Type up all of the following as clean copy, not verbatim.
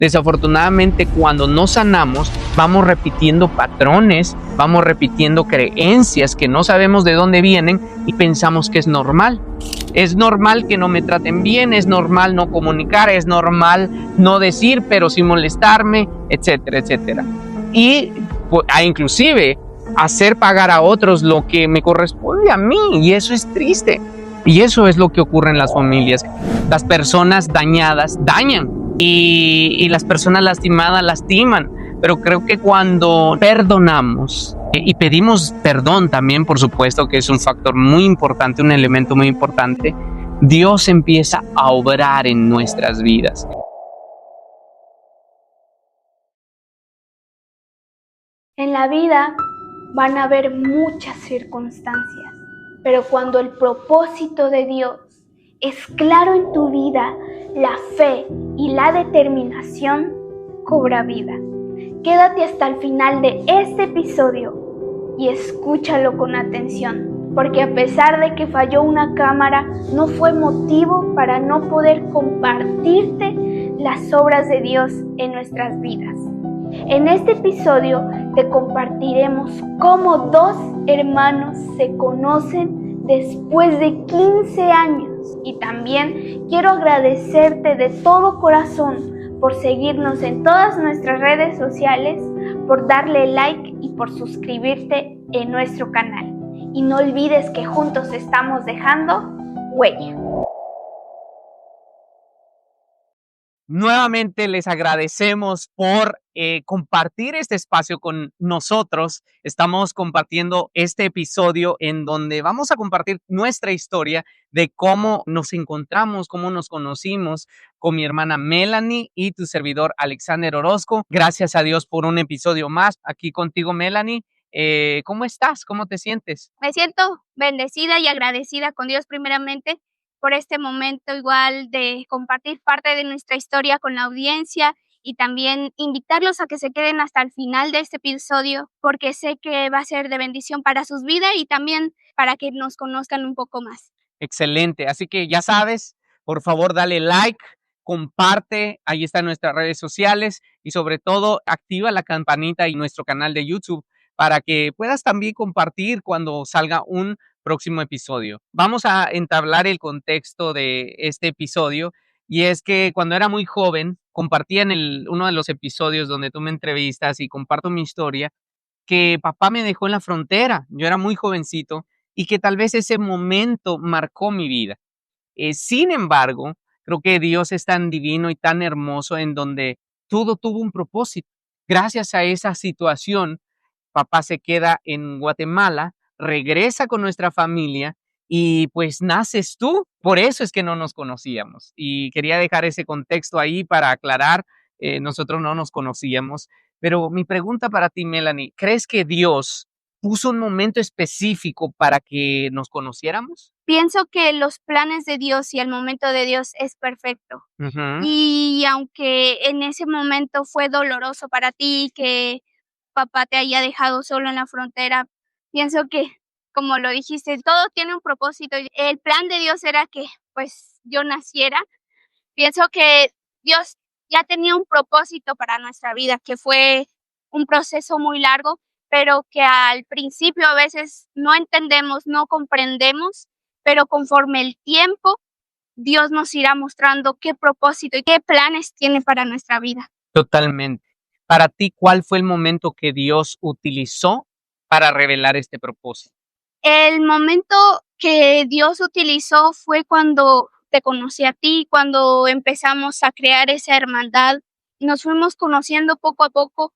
Desafortunadamente, cuando no sanamos, vamos repitiendo patrones, vamos repitiendo creencias que no sabemos de dónde vienen y pensamos que es normal. Es normal que no me traten bien, es normal no comunicar, es normal no decir, pero sin molestarme, etcétera, etcétera. Y inclusive hacer pagar a otros lo que me corresponde a mí, y eso es triste. Y eso es lo que ocurre en las familias. Las personas dañadas dañan y las personas lastimadas lastiman. Pero creo que cuando perdonamos y pedimos perdón también, por supuesto, que es un factor muy importante, un elemento muy importante, Dios empieza a obrar en nuestras vidas. En la vida van a haber muchas circunstancias, pero cuando el propósito de Dios es claro en tu vida, la fe y la determinación cobra vida. Quédate hasta el final de este episodio y escúchalo con atención, porque a pesar de que falló una cámara, no fue motivo para no poder compartirte las obras de Dios en nuestras vidas. En este episodio te compartiremos cómo dos hermanos se conocen después de 15 años. Y también quiero agradecerte de todo corazón por seguirnos en todas nuestras redes sociales, por darle like y por suscribirte en nuestro canal. Y no olvides que juntos estamos dejando huella. Nuevamente les agradecemos por compartir este espacio con nosotros. Estamos compartiendo este episodio en donde vamos a compartir nuestra historia de cómo nos encontramos, cómo nos conocimos con mi hermana Melanie y tu servidor Alexander Orozco. Gracias a Dios por un episodio más aquí contigo, Melanie. ¿Cómo estás? ¿Cómo te sientes? Me siento bendecida y agradecida con Dios primeramente por este momento igual de compartir parte de nuestra historia con la audiencia y también invitarlos a que se queden hasta el final de este episodio porque sé que va a ser de bendición para sus vidas y también para que nos conozcan un poco más. Excelente, así que ya sabes, por favor dale like, comparte, ahí están nuestras redes sociales y sobre todo activa la campanita y nuestro canal de YouTube para que puedas también compartir cuando salga un próximo episodio. Vamos a entablar el contexto de este episodio y es que cuando era muy joven compartí en uno de los episodios donde tú me entrevistas y comparto mi historia que papá me dejó en la frontera, yo era muy jovencito y que tal vez ese momento marcó mi vida. Sin embargo, creo que Dios es tan divino y tan hermoso en donde todo tuvo un propósito. Gracias a esa situación, papá se queda en Guatemala, regresa con nuestra familia y pues naces tú. Por eso es que no nos conocíamos. Y quería dejar ese contexto ahí para aclarar, nosotros no nos conocíamos. Pero mi pregunta para ti, Melanie, ¿crees que Dios puso un momento específico para que nos conociéramos? Pienso que los planes de Dios y el momento de Dios es perfecto. Ujú. Y aunque en ese momento fue doloroso para ti que papá te haya dejado solo en la frontera, pienso que, como lo dijiste, todo tiene un propósito. El plan de Dios era que, pues, yo naciera. Pienso que Dios ya tenía un propósito para nuestra vida, que fue un proceso muy largo, pero que al principio a veces no entendemos, no comprendemos, pero conforme el tiempo, Dios nos irá mostrando qué propósito y qué planes tiene para nuestra vida. Totalmente. Para ti, ¿cuál fue el momento que Dios utilizó para revelar este propósito? El momento que Dios utilizó fue cuando te conocí a ti, cuando empezamos a crear esa hermandad. Nos fuimos conociendo poco a poco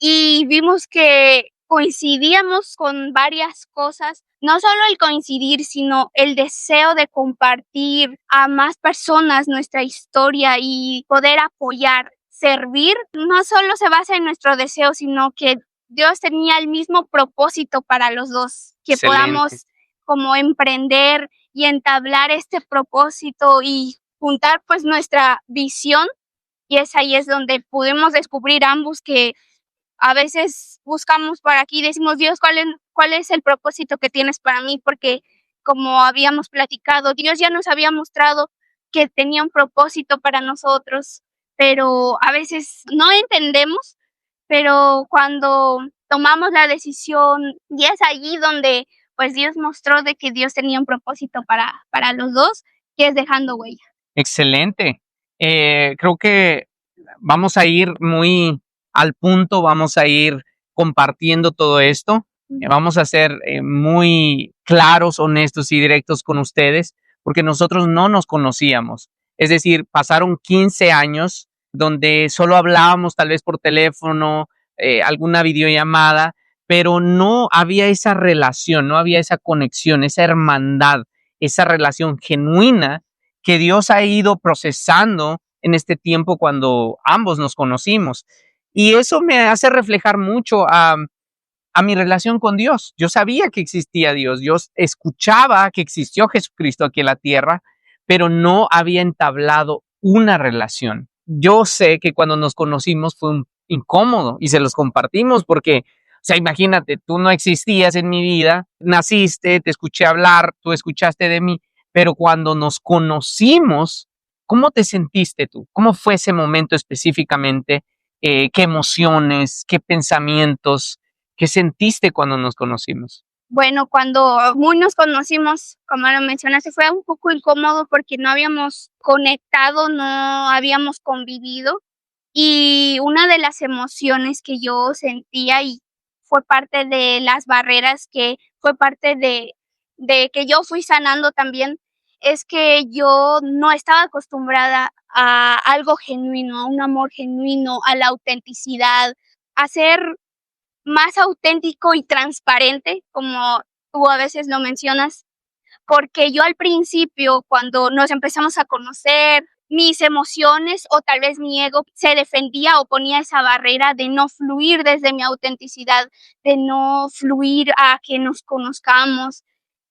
y vimos que coincidíamos con varias cosas. No solo el coincidir, sino el deseo de compartir a más personas nuestra historia y poder apoyar, servir. No solo se basa en nuestro deseo, sino que Dios tenía el mismo propósito para los dos, que Excelente. podamos como emprender y entablar este propósito y juntar pues nuestra visión, y ahí es donde pudimos descubrir ambos que a veces buscamos por aquí y decimos, Dios, ¿cuál es el propósito que tienes para mí? Porque como habíamos platicado, Dios ya nos había mostrado que tenía un propósito para nosotros, pero a veces no entendemos, pero cuando tomamos la decisión, y es allí donde pues Dios mostró de que Dios tenía un propósito para los dos, que es dejando huella. Excelente. Creo que vamos a ir muy al punto, vamos a ir compartiendo todo esto. Vamos a ser muy claros, honestos y directos con ustedes, porque nosotros no nos conocíamos. Es decir, pasaron 15 años donde solo hablábamos tal vez por teléfono, alguna videollamada, pero no había esa relación, no había esa conexión, esa hermandad, esa relación genuina que Dios ha ido procesando en este tiempo cuando ambos nos conocimos. Y eso me hace reflejar mucho a mi relación con Dios. Yo sabía que existía Dios, yo escuchaba que existió Jesucristo aquí en la tierra, pero no había entablado una relación. Yo sé que cuando nos conocimos fue incómodo y se los compartimos porque, o sea, imagínate, tú no existías en mi vida, naciste, te escuché hablar, tú escuchaste de mí, pero cuando nos conocimos, ¿cómo te sentiste tú? ¿Cómo fue ese momento específicamente? ¿Qué emociones, qué pensamientos? ¿Qué sentiste cuando nos conocimos? Bueno, cuando muy nos conocimos, como lo mencionaste, fue un poco incómodo porque no habíamos conectado, no habíamos convivido. Y una de las emociones que yo sentía y fue parte de las barreras que fue parte de que yo fui sanando también, es que yo no estaba acostumbrada a algo genuino, a un amor genuino, a la autenticidad, a ser más auténtico y transparente, como tú a veces lo mencionas, porque yo al principio, cuando nos empezamos a conocer, mis emociones o tal vez mi ego se defendía o ponía esa barrera de no fluir desde mi autenticidad, de no fluir a que nos conozcamos,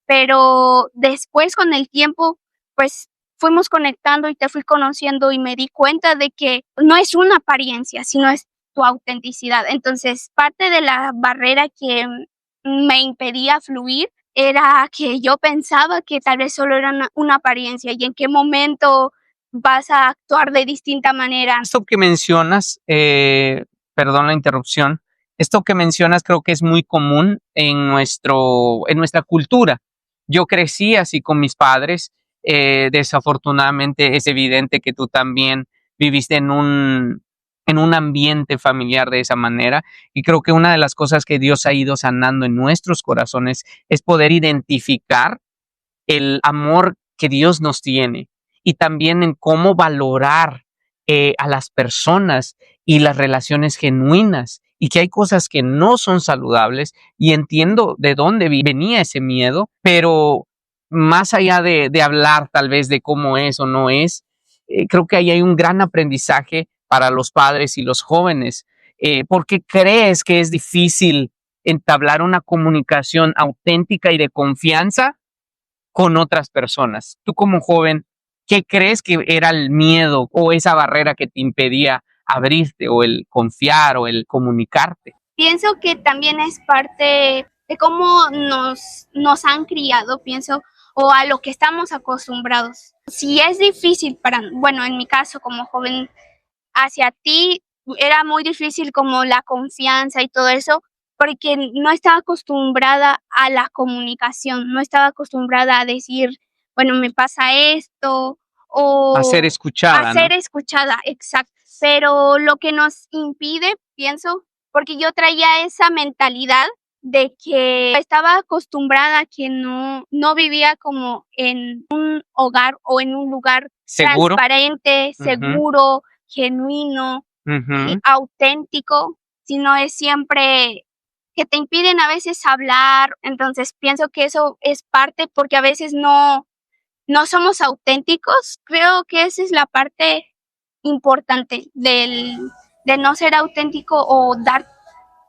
pero después con el tiempo, pues fuimos conectando y te fui conociendo y me di cuenta de que no es una apariencia, sino es tu autenticidad. Entonces, parte de la barrera que me impedía fluir era que yo pensaba que tal vez solo era una apariencia y en qué momento vas a actuar de distinta manera. Esto que mencionas, perdón la interrupción, esto que mencionas creo que es muy común en nuestra cultura. Yo crecí así con mis padres, desafortunadamente es evidente que tú también viviste en un ambiente familiar de esa manera y creo que una de las cosas que Dios ha ido sanando en nuestros corazones es poder identificar el amor que Dios nos tiene y también en cómo valorar a las personas y las relaciones genuinas y que hay cosas que no son saludables y entiendo de dónde venía ese miedo, pero más allá de hablar tal vez de cómo es o no es, creo que ahí hay un gran aprendizaje para los padres y los jóvenes. ¿Por qué crees que es difícil entablar una comunicación auténtica y de confianza con otras personas? Tú como joven, ¿qué crees que era el miedo o esa barrera que te impedía abrirte o el confiar o el comunicarte? Pienso que también es parte de cómo nos han criado, pienso, o a lo que estamos acostumbrados. Si es difícil bueno, en mi caso como joven, hacia ti era muy difícil como la confianza y todo eso, porque no estaba acostumbrada a la comunicación, no estaba acostumbrada a decir, bueno, me pasa esto, A ser o escuchada, a ¿no? ser escuchada, exacto. Pero lo que nos impide, pienso, porque yo traía esa mentalidad de que estaba acostumbrada a que no vivía como en un hogar o en un lugar ¿Seguro? transparente, seguro, genuino y Ujú. auténtico, sino es siempre que te impiden a veces hablar. Entonces pienso que eso es parte porque a veces no somos auténticos. Creo que esa es la parte importante de no ser auténtico o dar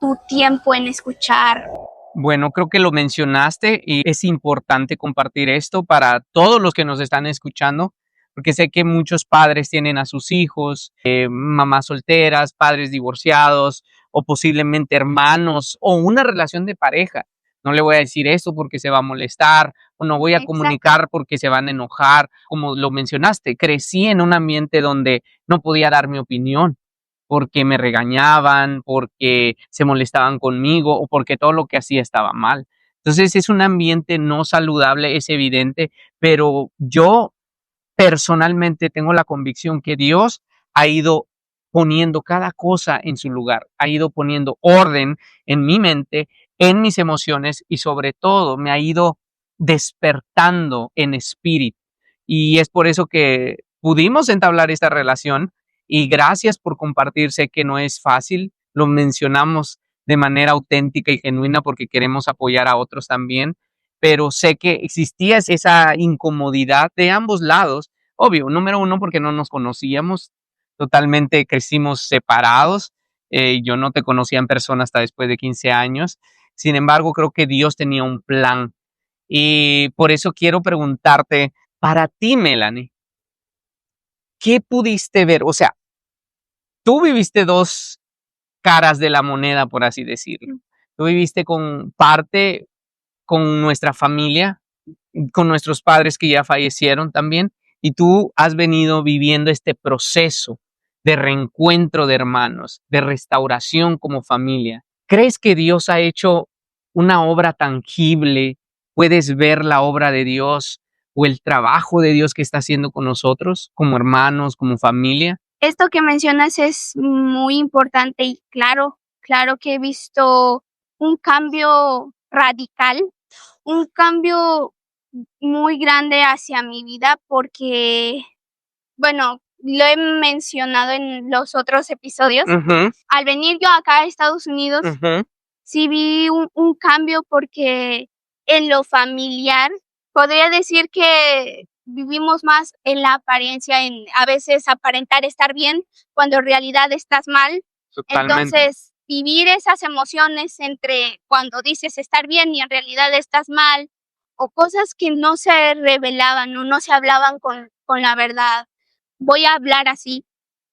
tu tiempo en escuchar. Bueno, creo que lo mencionaste y es importante compartir esto para todos los que nos están escuchando, porque sé que muchos padres tienen a sus hijos, mamás solteras, padres divorciados o posiblemente hermanos o una relación de pareja no le voy a decir esto porque se va a molestar, o no voy a Exacto. comunicar porque se van a enojar. Como lo mencionaste, crecí en un ambiente donde no podía dar mi opinión porque me regañaban, porque se molestaban conmigo o porque todo lo que hacía estaba mal. Entonces es un ambiente no saludable, es evidente, pero yo personalmente tengo la convicción que Dios ha ido poniendo cada cosa en su lugar, ha ido poniendo orden en mi mente, en mis emociones y sobre todo me ha ido despertando en espíritu. Y es por eso que pudimos entablar esta relación y gracias por compartir. Sé que no es fácil, lo mencionamos de manera auténtica y genuina porque queremos apoyar a otros también, pero sé que existía esa incomodidad de ambos lados. Obvio, número uno, porque no nos conocíamos, totalmente crecimos separados. Yo no te conocía en persona hasta después de 15 años. Sin embargo, creo que Dios tenía un plan. Y por eso quiero preguntarte, para ti, Melanie, ¿qué pudiste ver? O sea, tú viviste dos caras de la moneda, por así decirlo. Tú viviste con parte con nuestra familia, con nuestros padres que ya fallecieron también, y tú has venido viviendo este proceso de reencuentro de hermanos, de restauración como familia. ¿Crees que Dios ha hecho una obra tangible? ¿Puedes ver la obra de Dios o el trabajo de Dios que está haciendo con nosotros como hermanos, como familia? Esto que mencionas es muy importante y claro que he visto un cambio radical, un cambio muy grande hacia mi vida porque, bueno, lo he mencionado en los otros episodios. Al venir yo acá a Estados Unidos, sí vi un cambio porque en lo familiar podría decir que vivimos más en la apariencia, en a veces aparentar estar bien cuando en realidad estás mal. Totalmente. Entonces, vivir esas emociones entre cuando dices estar bien y en realidad estás mal, o cosas que no se revelaban o no se hablaban con la verdad. Voy a hablar así,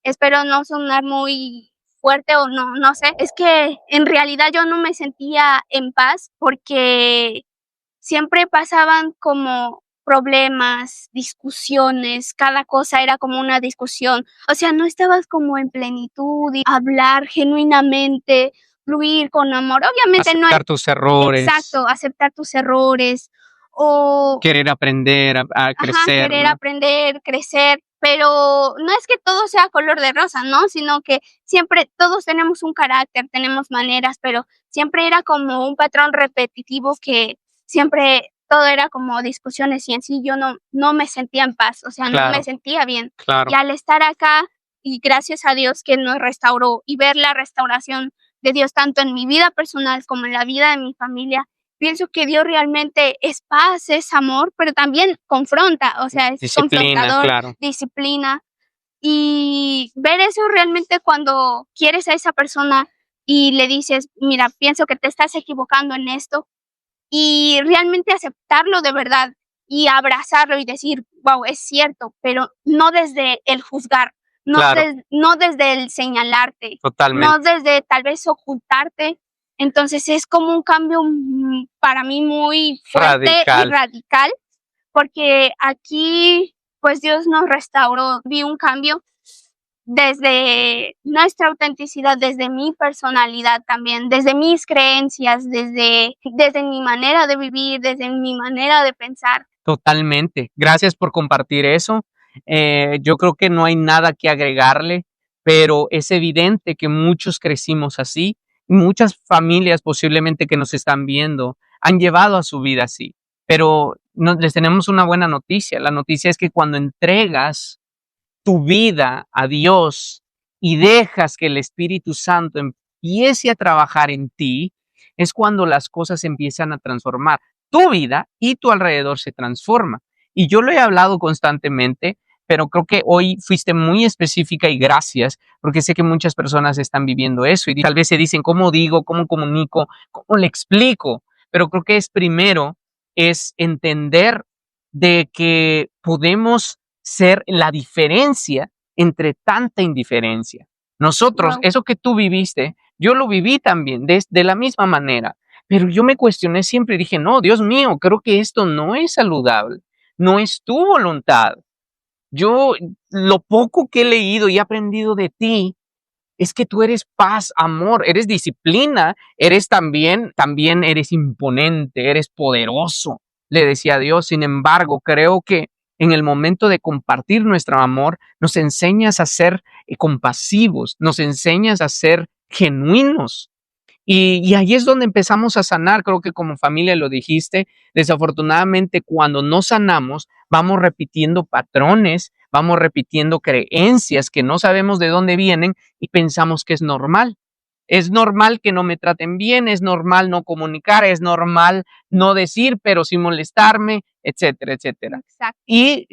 espero no sonar muy fuerte o no sé. Es que en realidad yo no me sentía en paz porque siempre pasaban como problemas, discusiones, cada cosa era como una discusión. O sea, no estabas como en plenitud y hablar genuinamente, fluir con amor. Obviamente no es Aceptar tus errores. exacto, aceptar tus errores o Querer aprender a crecer, querer ¿no? aprender, crecer, pero no es que todo sea color de rosa, ¿no? Sino que siempre todos tenemos un carácter, tenemos maneras, pero siempre era como un patrón repetitivo que siempre todo era como discusiones y en sí yo no me sentía en paz, o sea, no Claro. me sentía bien. Claro. Y al estar acá, y gracias a Dios que nos restauró y ver la restauración de Dios tanto en mi vida personal como en la vida de mi familia, pienso que Dios realmente es paz, es amor, pero también confronta, o sea, es Disciplina, confrontador, claro. disciplina. Y ver eso realmente cuando quieres a esa persona y le dices, mira, pienso que te estás equivocando en esto, y realmente aceptarlo de verdad y abrazarlo y decir, wow, es cierto, pero no desde el juzgar, Claro. no desde el señalarte, Totalmente. no desde tal vez ocultarte. Entonces es como un cambio para mí muy fuerte Radical. y radical, porque aquí pues Dios nos restauró, vi un cambio desde nuestra autenticidad, desde mi personalidad también, desde mis creencias, desde mi manera de vivir, desde mi manera de pensar. Totalmente. Gracias por compartir eso. Yo creo que no hay nada que agregarle, pero es evidente que muchos crecimos así. Muchas familias posiblemente que nos están viendo han llevado a su vida así. Pero les tenemos una buena noticia. La noticia es que cuando entregas tu vida a Dios y dejas que el Espíritu Santo empiece a trabajar en ti, es cuando las cosas empiezan a transformar. Tu vida y tu alrededor se transforma. Y yo lo he hablado constantemente, pero creo que hoy fuiste muy específica y gracias, porque sé que muchas personas están viviendo eso y tal vez se dicen, ¿cómo digo? ¿Cómo comunico? ¿Cómo le explico? Pero creo que es entender de que podemos ser la diferencia entre tanta indiferencia. Nosotros, Wow. eso que tú viviste, yo lo viví también de la misma manera. Pero yo me cuestioné siempre y dije, no, Dios mío, creo que esto no es saludable, no es tu voluntad. Yo, lo poco que he leído y aprendido de ti es que tú eres paz, amor, eres disciplina, eres también eres imponente, eres poderoso, le decía a Dios. Sin embargo, creo que en el momento de compartir nuestro amor, nos enseñas a ser compasivos, nos enseñas a ser genuinos. Y ahí es donde empezamos a sanar, creo que como familia lo dijiste, desafortunadamente cuando no sanamos, vamos repitiendo patrones, vamos repitiendo creencias que no sabemos de dónde vienen y pensamos que es normal. Es normal que no me traten bien, es normal no comunicar, es normal no decir, pero sin molestarme, etcétera, etcétera. Exacto. Y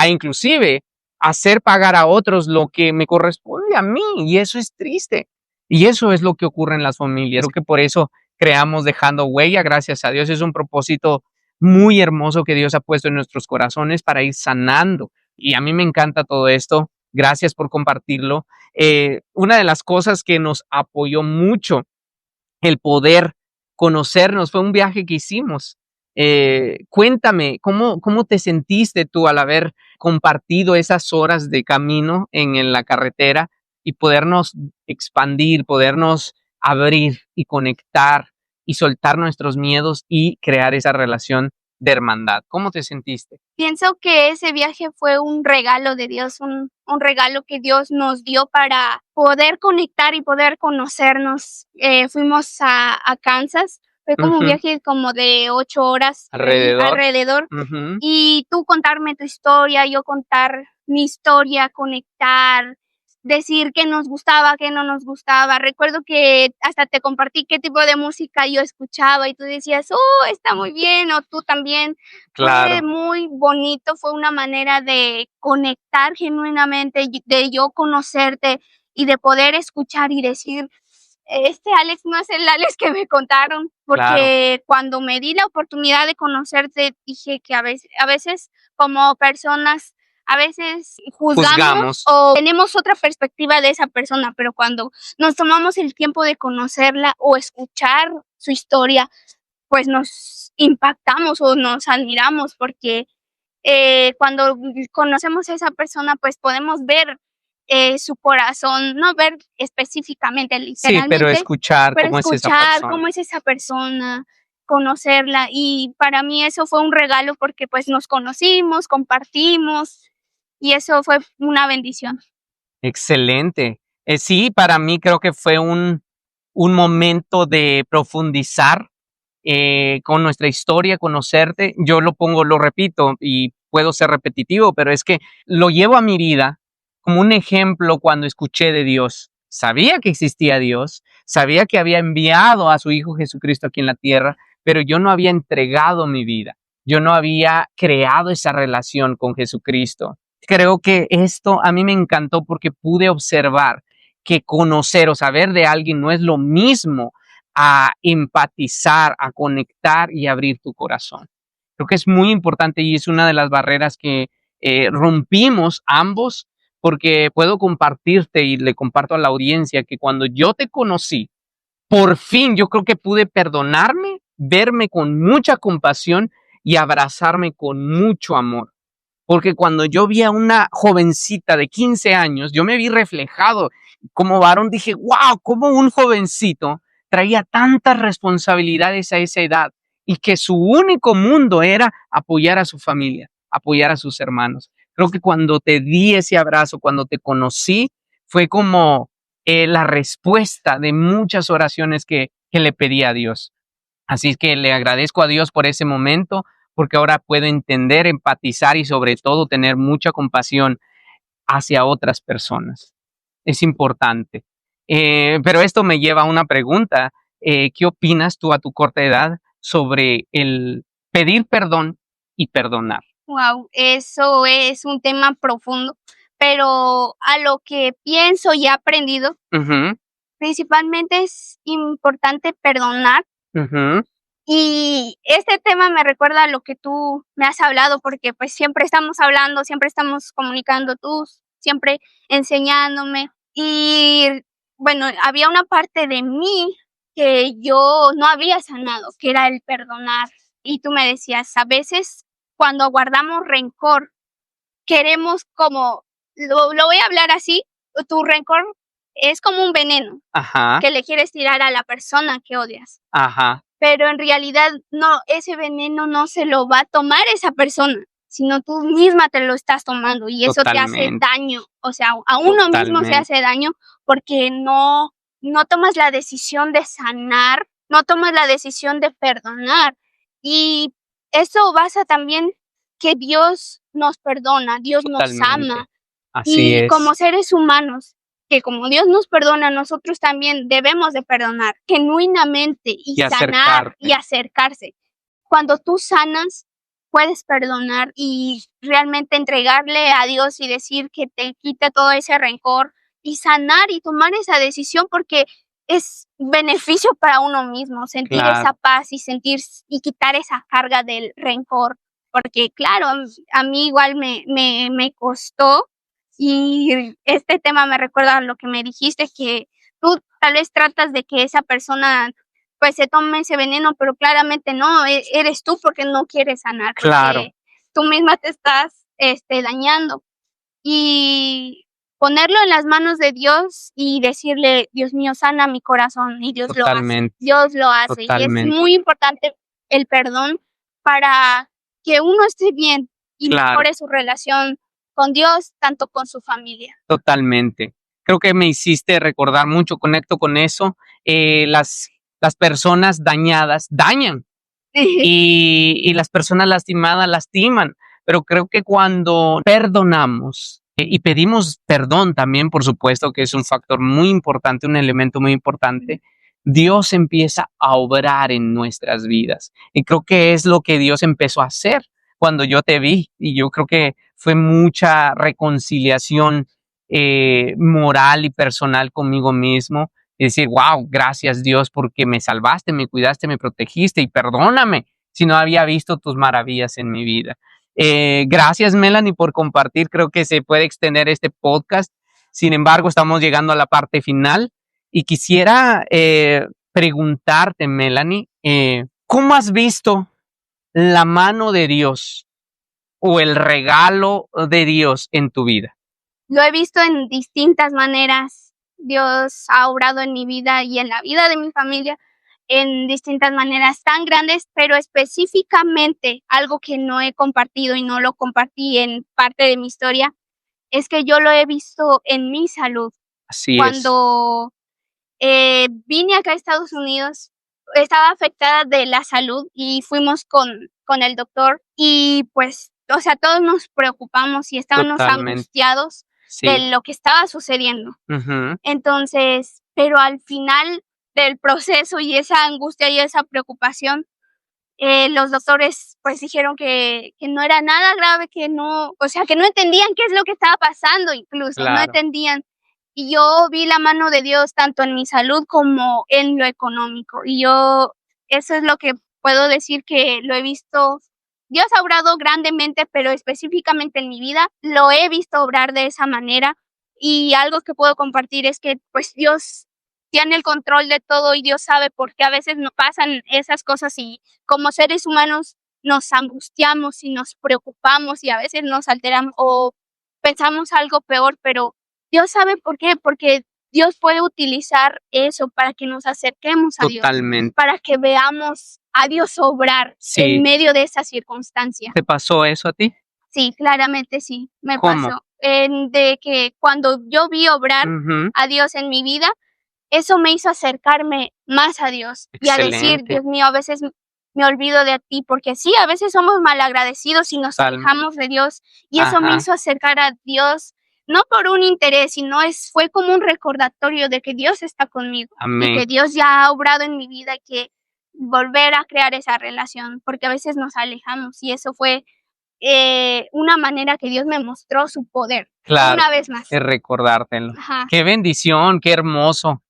inclusive hacer pagar a otros lo que me corresponde a mí, y eso es triste. Y eso es lo que ocurre en las familias. Creo que por eso creamos Dejando Huella, gracias a Dios. Es un propósito muy hermoso que Dios ha puesto en nuestros corazones para ir sanando. Y a mí me encanta todo esto. Gracias por compartirlo. Una de las cosas que nos apoyó mucho el poder conocernos fue un viaje que hicimos. Cuéntame, ¿cómo te sentiste tú al haber compartido esas horas de camino en la carretera y podernos expandir, podernos abrir y conectar y soltar nuestros miedos y crear esa relación de hermandad? ¿Cómo te sentiste? Pienso que ese viaje fue un regalo de Dios, un regalo que Dios nos dio para poder conectar y poder conocernos. Fuimos a Kansas, fue como un viaje como de 8 horas alrededor. Y tú contarme tu historia, yo contar mi historia, conectar, decir qué nos gustaba, qué no nos gustaba. Recuerdo que hasta te compartí qué tipo de música yo escuchaba y tú decías, oh, está muy bien, o tú también. Claro. Fue muy bonito, fue una manera de conectar genuinamente, de yo conocerte y de poder escuchar y decir, este Alex no es el Alex que me contaron, porque cuando me di la oportunidad de conocerte, dije que a veces como personas, a veces juzgamos o tenemos otra perspectiva de esa persona, pero cuando nos tomamos el tiempo de conocerla o escuchar su historia, pues nos impactamos o nos admiramos, porque cuando conocemos a esa persona, pues podemos ver su corazón, no ver específicamente, literalmente, Sí, pero escuchar pero cómo es esa escuchar persona. cómo es esa persona, conocerla. Y para mí eso fue un regalo porque pues nos conocimos, compartimos y eso fue una bendición. Excelente. Sí, para mí creo que fue un momento de profundizar con nuestra historia, conocerte. Yo lo repito y puedo ser repetitivo, pero es que lo llevo a mi vida como un ejemplo cuando escuché de Dios. Sabía que existía Dios, sabía que había enviado a su Hijo Jesucristo aquí en la tierra, pero yo no había entregado mi vida. Yo no había creado esa relación con Jesucristo. Creo que esto a mí me encantó porque pude observar que conocer o saber de alguien no es lo mismo a empatizar, a conectar y abrir tu corazón. Creo que es muy importante y es una de las barreras que rompimos ambos, porque puedo compartirte y le comparto a la audiencia que cuando yo te conocí, por fin yo creo que pude perdonarme, verme con mucha compasión y abrazarme con mucho amor. Porque cuando yo vi a una jovencita de 15 años, yo me vi reflejado como varón, dije, wow, cómo un jovencito traía tantas responsabilidades a esa edad y que su único mundo era apoyar a su familia, apoyar a sus hermanos. Creo que cuando te di ese abrazo, cuando te conocí, fue como la respuesta de muchas oraciones que le pedí a Dios. Así que le agradezco a Dios por ese momento, porque ahora puedo entender, empatizar y sobre todo tener mucha compasión hacia otras personas. Es importante. Pero esto me lleva a una pregunta. ¿Qué opinas tú a tu corta edad sobre el pedir perdón y perdonar? Wow, eso es un tema profundo, pero a lo que pienso y he aprendido, principalmente es importante perdonar. Y este tema me recuerda a lo que tú me has hablado, porque pues siempre estamos hablando, siempre estamos comunicando, tú siempre enseñándome. Y bueno, había una parte de mí que yo no había sanado, que era el perdonar. Y tú me decías, a veces cuando guardamos rencor, queremos como, lo voy a hablar así, tu rencor es como un veneno Ajá, que le quieres tirar a la persona que odias. ajá, Pero en realidad no, ese veneno no se lo va a tomar esa persona, sino tú misma te lo estás tomando y eso te hace totalmente, daño. O sea, a uno mismo se totalmente. hace daño porque no tomas la decisión de sanar, no tomas la decisión de perdonar. Y eso basa también que Dios nos perdona, Dios nos Totalmente. ama. Así Y como es. seres humanos, que como Dios nos perdona, nosotros también debemos de perdonar genuinamente y Y sanar y acercarte. acercarse. Cuando tú sanas, puedes perdonar y realmente entregarle a Dios y decir que te quite todo ese rencor y sanar y tomar esa decisión porque es beneficio para uno mismo, sentir esa Claro, paz y sentir y quitar esa carga del rencor. Porque claro, a mí igual me costó y este tema me recuerda a lo que me dijiste, que tú tal vez tratas de que esa persona pues se tome ese veneno, pero claramente no, eres tú porque no quieres sanar, claro, porque tú misma te estás dañando. Y ponerlo en las manos de Dios y decirle, Dios mío, sana mi corazón, y Dios lo hace, totalmente, Dios lo hace. Y es totalmente. muy importante el perdón para que uno esté bien y Claro, mejore su relación con Dios, tanto con su familia. totalmente. Creo que me hiciste recordar mucho, conecto con eso. Las personas dañadas dañan y las personas lastimadas lastiman. Pero creo que cuando perdonamos y pedimos perdón también, por supuesto, que es un factor muy importante, un elemento muy importante, Dios empieza a obrar en nuestras vidas. Y creo que es lo que Dios empezó a hacer cuando yo te vi. Y yo creo que fue mucha reconciliación moral y personal conmigo mismo. Y decir, wow, gracias Dios porque me salvaste, me cuidaste, me protegiste y perdóname si no había visto tus maravillas en mi vida. Gracias Melanie por compartir, creo que se puede extender este podcast. Sin embargo, estamos llegando a la parte final y quisiera preguntarte, Melanie, ¿cómo has visto la mano de Dios o el regalo de Dios en tu vida? Lo he visto en distintas maneras. Dios ha obrado en mi vida y en la vida de mi familia en distintas maneras tan grandes, pero específicamente algo que no he compartido y no lo compartí en parte de mi historia, es que yo lo he visto en mi salud. Así es. Cuando vine acá a Estados Unidos, estaba afectada de la salud y fuimos con el doctor y pues, o sea, todos nos preocupamos y estábamos Totalmente. angustiados Sí. de lo que estaba sucediendo. Ujú. Entonces, pero al final del proceso y esa angustia y esa preocupación, los doctores pues dijeron que no era nada grave, que no, o sea, que no entendían qué es lo que estaba pasando incluso, no Claro. entendían. Y yo vi la mano de Dios tanto en mi salud como en lo económico. Y yo, eso es lo que puedo decir que lo he visto. Dios ha obrado grandemente, pero específicamente en mi vida lo he visto obrar de esa manera. Y algo que puedo compartir es que pues Dios tiene el control de todo y Dios sabe por qué a veces nos pasan esas cosas y como seres humanos nos angustiamos y nos preocupamos y a veces nos alteramos o pensamos algo peor, pero Dios sabe por qué, porque Dios puede utilizar eso para que nos acerquemos a Dios, Totalmente. para que veamos a Dios obrar Sí. en medio de esa circunstancia. ¿Te pasó eso a ti? Sí, claramente sí, me ¿Cómo? pasó. De que cuando yo vi obrar Ujú. a Dios en mi vida, eso me hizo acercarme más a Dios y a decir, Excelente. Dios mío, a veces me olvido de ti, porque sí, a veces somos malagradecidos y nos Totalmente. alejamos de Dios, y eso me Ajá. hizo acercar a Dios, no por un interés, sino fue como un recordatorio de que Dios está conmigo y Amén. que Dios ya ha obrado en mi vida, y que volver a crear esa relación, porque a veces nos alejamos y eso fue una manera que Dios me mostró su poder Claro, una vez más. es recordártelo. Ajá. Qué bendición, qué hermoso.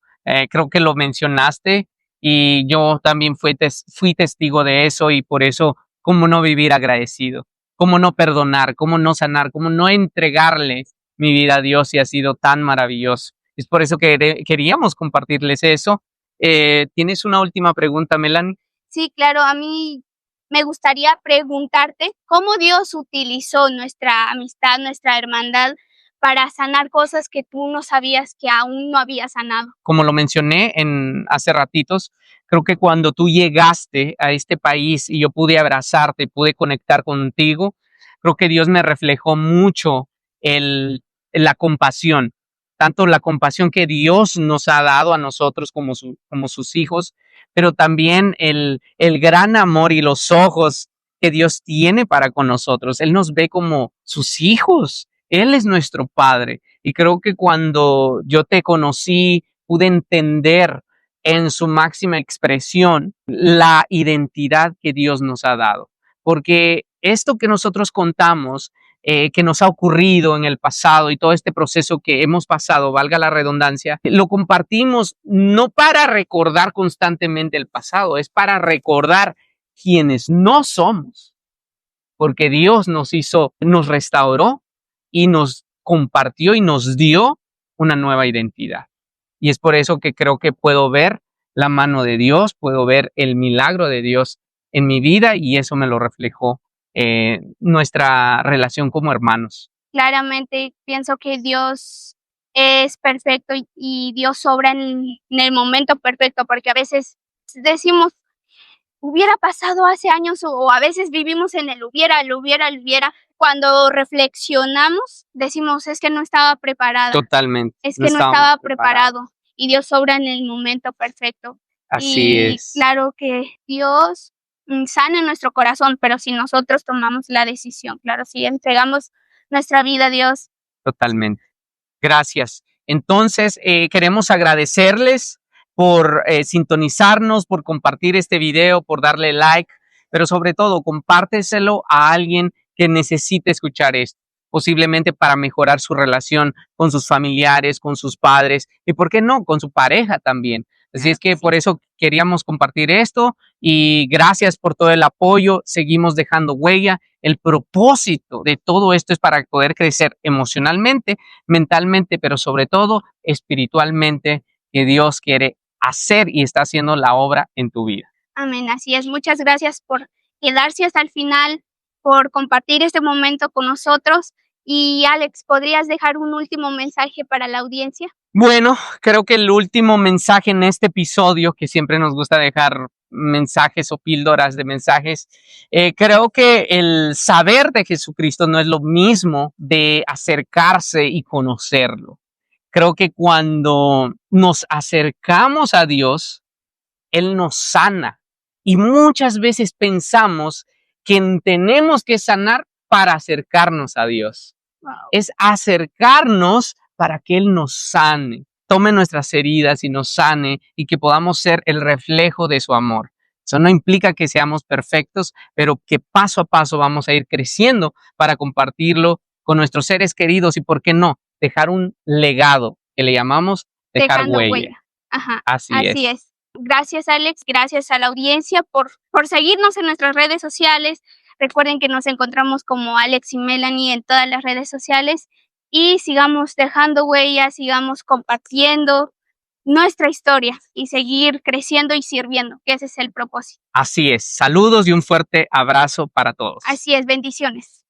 Creo que lo mencionaste y yo también fui testigo de eso y por eso, ¿cómo no vivir agradecido? ¿Cómo no perdonar? ¿Cómo no sanar? ¿Cómo no entregarle mi vida a Dios si ha sido tan maravilloso? Es por eso que queríamos compartirles eso ¿Tienes una última pregunta, Melanie? Sí, claro, a mí me gustaría preguntarte cómo Dios utilizó nuestra amistad, nuestra hermandad para sanar cosas que tú no sabías que aún no había sanado. Como lo mencioné hace ratitos, creo que cuando tú llegaste a este país y yo pude abrazarte, pude conectar contigo, creo que Dios me reflejó mucho la compasión, tanto la compasión que Dios nos ha dado a nosotros como sus hijos, pero también el gran amor y los ojos que Dios tiene para con nosotros. Él nos ve como sus hijos. Él es nuestro Padre. Y creo que cuando yo te conocí, pude entender en su máxima expresión la identidad que Dios nos ha dado. Porque esto que nosotros contamos, que nos ha ocurrido en el pasado y todo este proceso que hemos pasado, valga la redundancia, lo compartimos no para recordar constantemente el pasado, es para recordar quienes no somos. Porque Dios nos restauró y nos compartió y nos dio una nueva identidad. Y es por eso que creo que puedo ver la mano de Dios, puedo ver el milagro de Dios en mi vida y eso me lo reflejó nuestra relación como hermanos. Claramente pienso que Dios es perfecto y Dios obra en el momento perfecto, porque a veces decimos, hubiera pasado hace años o a veces vivimos en el hubiera. Cuando reflexionamos, decimos, es que no estaba preparada. Totalmente. Es que no estaba preparado. Y Dios obra en el momento perfecto. Así es. Claro que Dios sana nuestro corazón, pero si nosotros tomamos la decisión, claro, si entregamos nuestra vida a Dios. Totalmente. Gracias. Entonces, queremos agradecerles por sintonizarnos, por compartir este video, por darle like, pero sobre todo, compárteselo a alguien que necesite escuchar esto, posiblemente para mejorar su relación con sus familiares, con sus padres y, ¿por qué no?, con su pareja también. Así es que por eso queríamos compartir esto y gracias por todo el apoyo. Seguimos dejando huella. El propósito de todo esto es para poder crecer emocionalmente, mentalmente, pero sobre todo espiritualmente, que Dios quiere hacer y está haciendo la obra en tu vida. Amén, así es. Muchas gracias por quedarse hasta el final, por compartir este momento con nosotros. Y Alex, ¿podrías dejar un último mensaje para la audiencia? Bueno, creo que el último mensaje en este episodio, que siempre nos gusta dejar mensajes o píldoras de mensajes, creo que el saber de Jesucristo no es lo mismo de acercarse y conocerlo. Creo que cuando nos acercamos a Dios, Él nos sana. Y muchas veces pensamos que tenemos que sanar para acercarnos a Dios. Wow. Es acercarnos para que Él nos sane, tome nuestras heridas y nos sane y que podamos ser el reflejo de su amor. Eso no implica que seamos perfectos, pero que paso a paso vamos a ir creciendo para compartirlo con nuestros seres queridos y, ¿por qué no?, dejar un legado que le llamamos dejar huella. Ajá, Así es. Gracias, Alex. Gracias a la audiencia por seguirnos en nuestras redes sociales. Recuerden que nos encontramos como Alex y Melanie en todas las redes sociales. Y sigamos dejando huellas, sigamos compartiendo nuestra historia y seguir creciendo y sirviendo, que ese es el propósito. Así es. Saludos y un fuerte abrazo para todos. Así es, bendiciones.